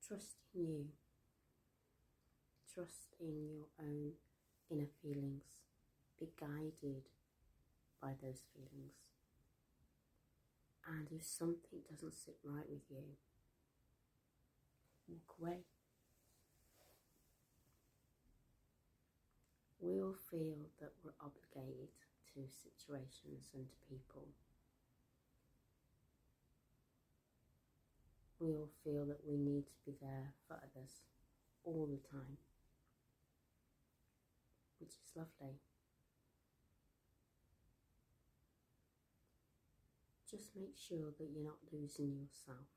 Trust in you. Trust in your own inner feelings. Be guided by those feelings. And if something doesn't sit right with you, walk away. We all feel that we're obligated to situations and to people. We all feel that we need to be there for others all the time, which is lovely. Just make sure that you're not losing yourself.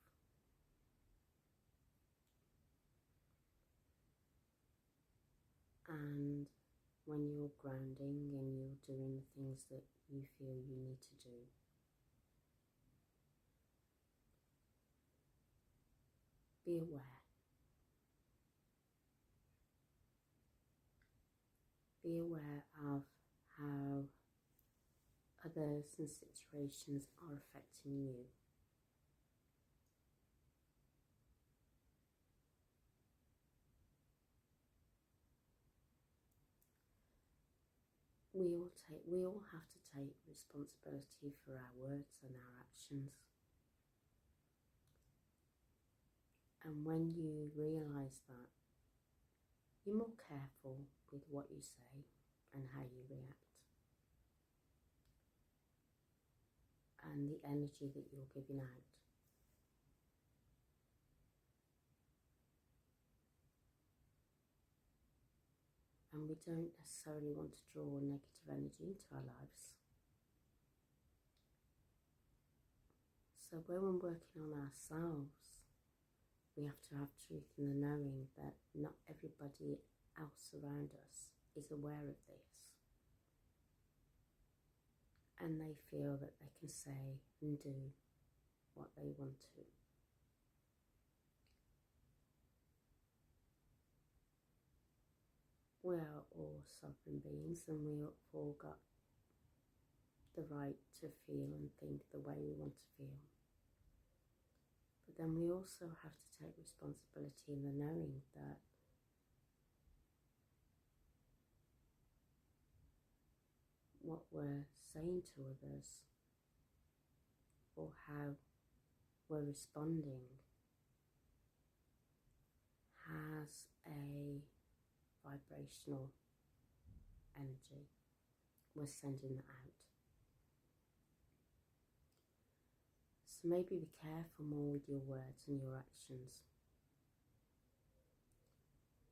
And when you're grounding and you're doing the things that you feel you need to do, be aware. Be aware of how others and situations are affecting you. We all have to take responsibility for our words and our actions. And when you realise that, you're more careful with what you say and how you react, and the energy that you're giving out. And we don't necessarily want to draw negative energy into our lives. So when we're working on ourselves, we have to have truth in the knowing that not everybody else around us is aware of this. And they feel that they can say and do what they want to. We are all sovereign beings, and we have all got the right to feel and think the way we want to feel. But then we also have to take responsibility in the knowing that what we're saying to others or how we're responding has a vibrational energy. We're sending that out. So maybe be careful more with your words and your actions.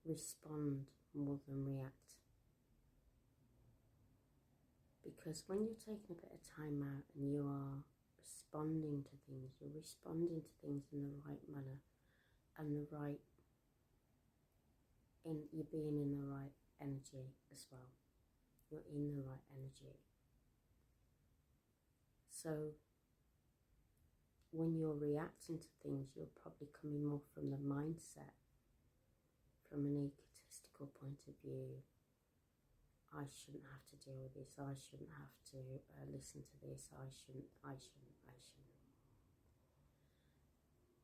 Respond more than react. Because when you're taking a bit of time out and you are responding to things, you're responding to things in the right manner and you're being in the right energy as well. You're in the right energy. So when you're reacting to things, you're probably coming more from the mindset, from an egotistical point of view. I shouldn't have to deal with this. I shouldn't have to listen to this. I shouldn't.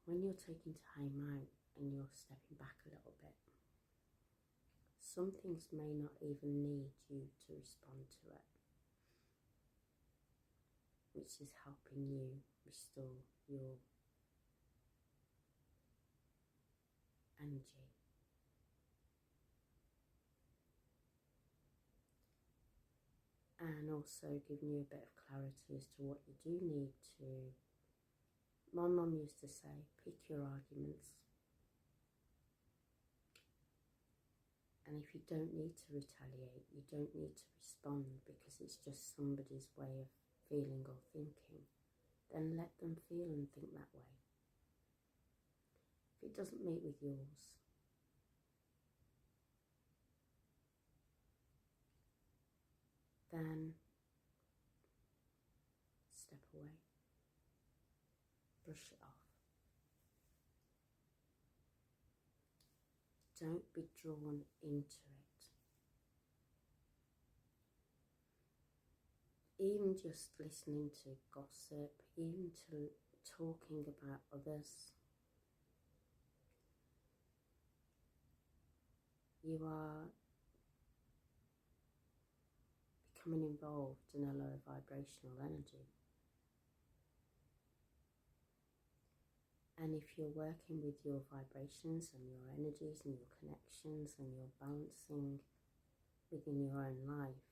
When you're taking time out and you're stepping back a little bit, some things may not even need you to respond to it, which is helping you restore your energy. And also giving you a bit of clarity as to what you do need to. My mum used to say, pick your arguments. And if you don't need to retaliate, you don't need to respond because it's just somebody's way of feeling or thinking, then let them feel and think that way. If it doesn't meet with yours, then step away, brush it off. Don't be drawn into it. Even just listening to gossip, even to talking about others, you are becoming involved in a lower vibrational energy. And if you're working with your vibrations and your energies and your connections and you're balancing within your own life,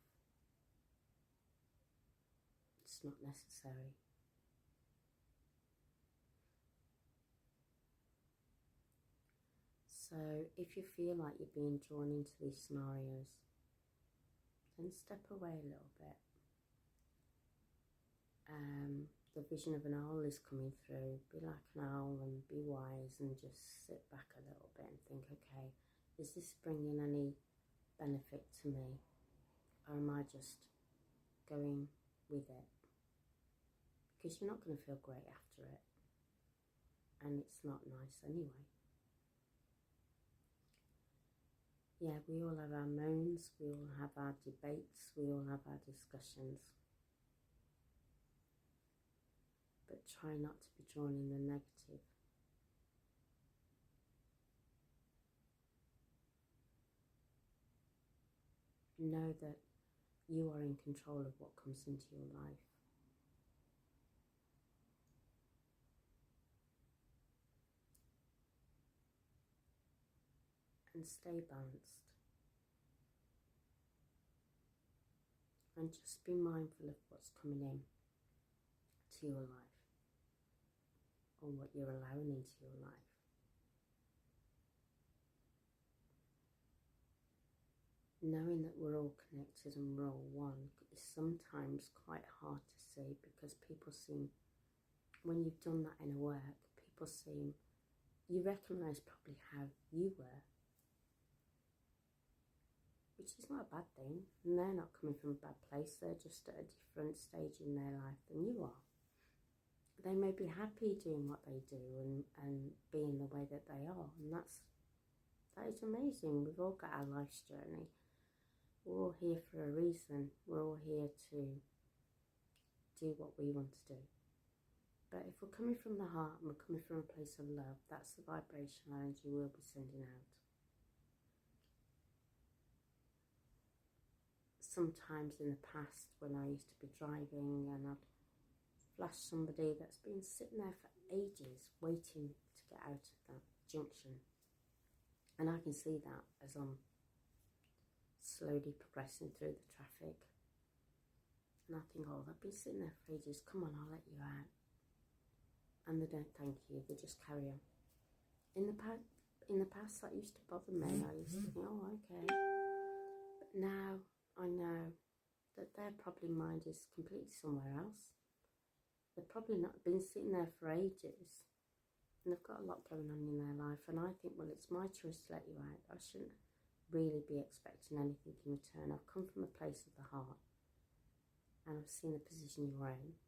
it's not necessary. So if you feel like you're being drawn into these scenarios, then step away a little bit. The vision of an owl is coming through. Be like an owl and be wise and just sit back a little bit and think, okay, is this bringing any benefit to me? Or am I just going with it? Because you're not going to feel great after it. And it's not nice anyway. Yeah, we all have our moans, we all have our debates, we all have our discussions. But try not to be drawn in the negative. Know that you are in control of what comes into your life. And stay balanced. And just be mindful of what's coming in to your life. Or what you're allowing into your life. Knowing that we're all connected and we're all one is sometimes quite hard to see, because people seem, when you've done that inner work, people seem, you recognise probably how you were, which is not a bad thing, and they're not coming from a bad place, they're just at a different stage in their life than you are. They may be happy doing what they do and being the way that they are, and that is amazing. We've all got our life's journey. We're all here for a reason. We're all here to do what we want to do. But if we're coming from the heart and we're coming from a place of love, that's the vibrational energy we'll be sending out. Sometimes in the past, when I used to be driving and I'd flash somebody that's been sitting there for ages waiting to get out of that junction, and I can see that as I'm slowly progressing through the traffic, and I think, oh, they've been sitting there for ages, come on, I'll let you out. And they don't thank you, they just carry on. In the past that used to bother me. I used to think, oh, okay. But now I know that their probably mind is completely somewhere else. They've probably not been sitting there for ages, and they've got a lot going on in their life, and I think, well, it's my choice to let you out. I shouldn't really be expecting anything in return. I've come from a place of the heart, and I've seen the position you're in,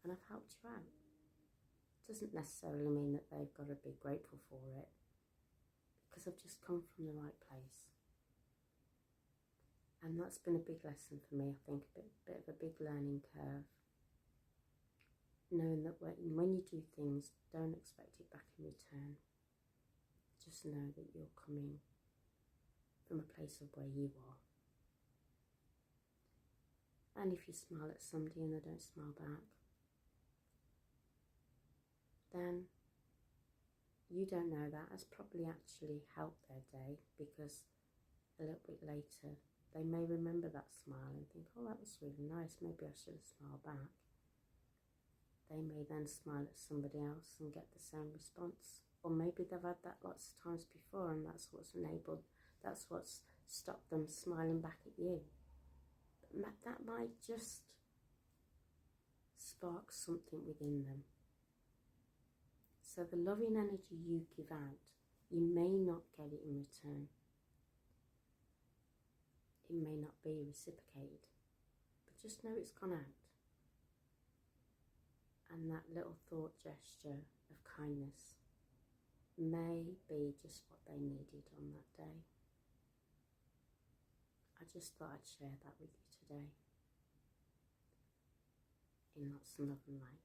and I've helped you out. It doesn't necessarily mean that they've got to be grateful for it, because I've just come from the right place. And that's been a big lesson for me, I think, a bit of a big learning curve. Knowing that when you do things, don't expect it back in return. Just know that you're coming from a place of where you are. And if you smile at somebody and they don't smile back, then you don't know that has probably actually helped their day, because a little bit later they may remember that smile and think, oh, that was really nice, maybe I should have smiled back. They may then smile at somebody else and get the same response. Or maybe they've had that lots of times before, and that's what's stopped them smiling back at you. But that might just spark something within them. So the loving energy you give out, you may not get it in return. It may not be reciprocated, but just know it's gone out. And that little thought gesture of kindness may be just what they needed on that day. I just thought I'd share that with you today, in lots of love and light.